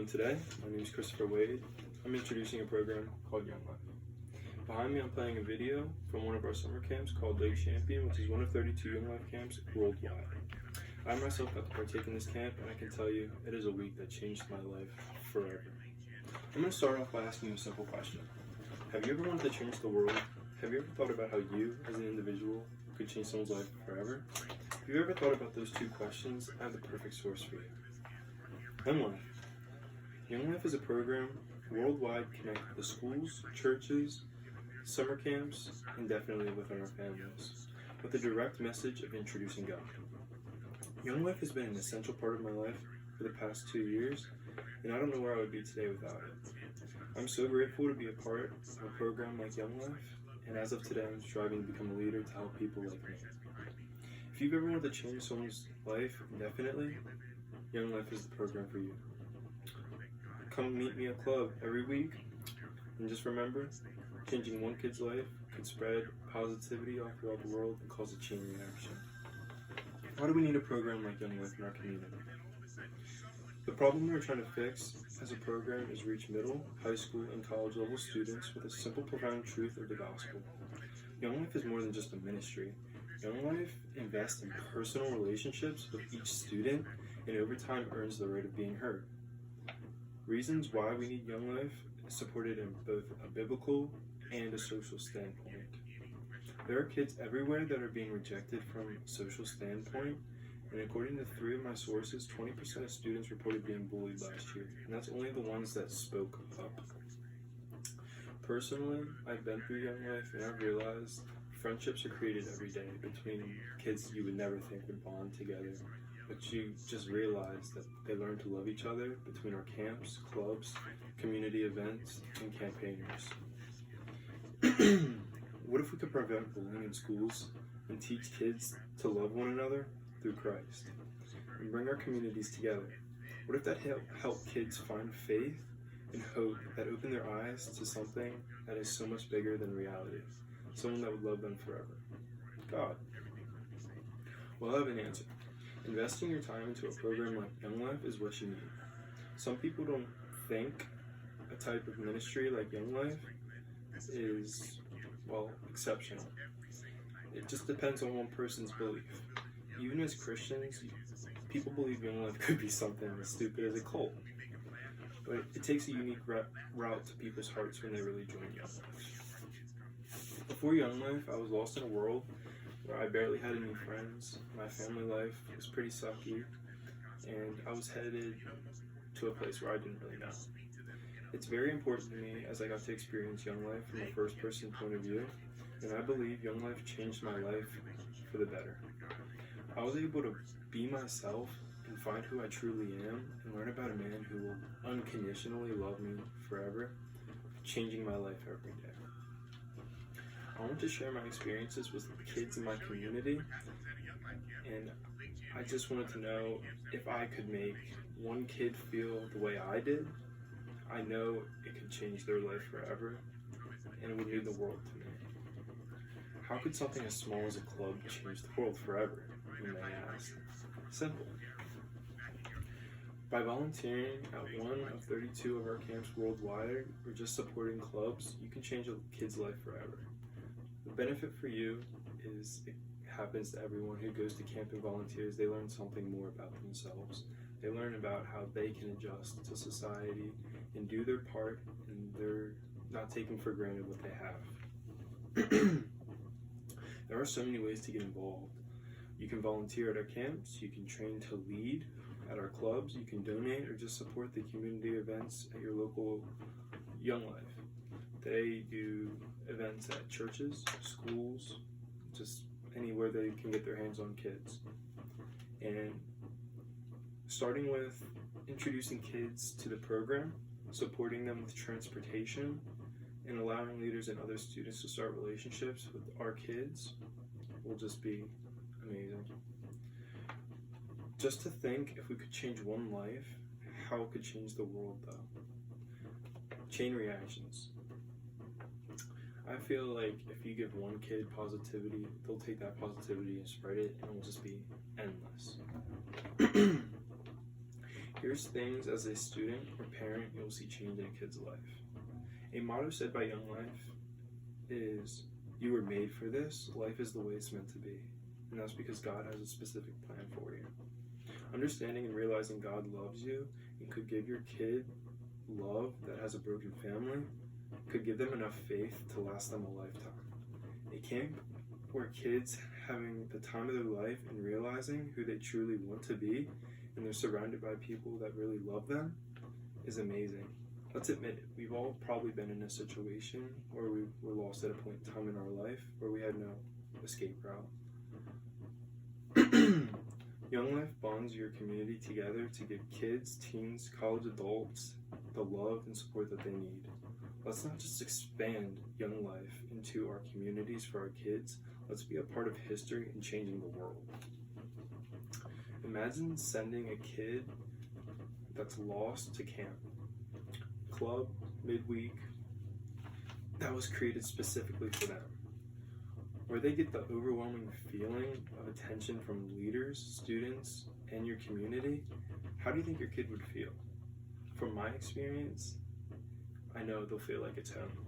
doing today? My name is Christopher Wade. I'm introducing a program called Young Life. Behind me I'm playing a video from one of our summer camps called Lake Champion, which is one of 32 Young Life camps worldwide. I myself got to partake in this camp, and I can tell you it is a week that changed my life forever. I'm going to start off by asking you a simple question. Have you ever wanted to change the world? Have you ever thought about how you, as an individual, could change someone's life forever? If you've ever thought about those two questions, I have the perfect source for you. Young Life. Young Life is a program worldwide connected to schools, churches, summer camps, and definitely within our families, with a direct message of introducing God. Young Life has been an essential part of my life for the past 2 years, and I don't know where I would be today without it. I'm so grateful to be a part of a program like Young Life, and as of today, I'm striving to become a leader to help people like me. If you've ever wanted to change someone's life indefinitely, Young Life is the program for you. Come meet me at club every week, and just remember, changing one kid's life could spread positivity all throughout the world and cause a chain reaction. Why do we need a program like Young Life in our community? The problem we're trying to fix as a program is reach middle, high school, and college level students with a simple, profound truth of the gospel. Young Life is more than just a ministry. Young Life invests in personal relationships with each student and over time earns the right of being heard. Reasons why we need Young Life is supported in both a biblical and a social standpoint. There are kids everywhere that are being rejected from a social standpoint, and according to 3 of my sources, 20% of students reported being bullied last year, and that's only the ones that spoke up. Personally, I've been through Young Life, and I've realized friendships are created every day between kids you would never think would bond together, but you just realize that they learn to love each other between our camps, clubs, community events, and campaigners. What if we could prevent bullying in schools and teach kids to love one another through Christ and bring our communities together? What if that helped kids find faith and hope that open their eyes to something that is so much bigger than reality, someone that would love them forever? God. Well, I have an answer. Investing your time into a program like Young Life is what you need. Some people don't think a type of ministry like Young Life is, well, exceptional. It just depends on one person's belief. Even as Christians, people believe Young Life could be something as stupid as a cult. But it takes a unique route to people's hearts when they really join Young Life. Before Young Life, I was lost in a world where I barely had any friends. My family life was pretty sucky, and I was headed to a place where I didn't really know. It's very important to me as I got to experience Young Life from a first-person point of view, and I believe Young Life changed my life for the better. I was able to be myself and find who I truly am and learn about a man who will unconditionally love me forever, changing my life every day. I want to share my experiences with kids in my community, and I just wanted to know if I could make one kid feel the way I did. I know it could change their life forever, and it would mean the world to me. How could something as small as a club change the world forever, you may ask? Simple. By volunteering at one of 32 of our camps worldwide, or just supporting clubs, you can change a kid's life forever. The benefit for you is it happens to everyone who goes to camp and volunteers. They learn something more about themselves. They learn about how they can adjust to society and do their part, and they're not taking for granted what they have. There are so many ways to get involved. You can volunteer at our camps, you can train to lead at our clubs, you can donate or just support the community events at your local Young Life. They do events at churches, schools, just anywhere they can get their hands on kids. And starting with introducing kids to the program, supporting them with transportation, and allowing leaders and other students to start relationships with our kids will just be amazing. Just to think, if we could change one life, how it could change the world though. Chain reactions. I feel like if you give one kid positivity, they'll take that positivity and spread it, and it will just be endless. Here's things as a student or parent you'll see change in a kid's life. A motto said by Young Life is, "You were made for this. Life is the way it's meant to be." And that's because God has a specific plan for you. Understanding and realizing God loves you and could give your kid love that has a broken family could give them enough faith to last them a lifetime. A camp where kids having the time of their life and realizing who they truly want to be and they're surrounded by people that really love them is amazing. Let's admit it, we've all probably been in a situation where we were lost at a point in time in our life where we had no escape route. Young Life bonds your community together to give kids, teens, college adults the love and support that they need. Let's not just expand Young Life into our communities for our kids. Let's be a part of history and changing the world. Imagine sending a kid that's lost to camp, club, midweek, that was created specifically for them, where they get the overwhelming feeling of attention from leaders, students, and your community. How do you think your kid would feel? From my experience, I know they'll feel like it's home.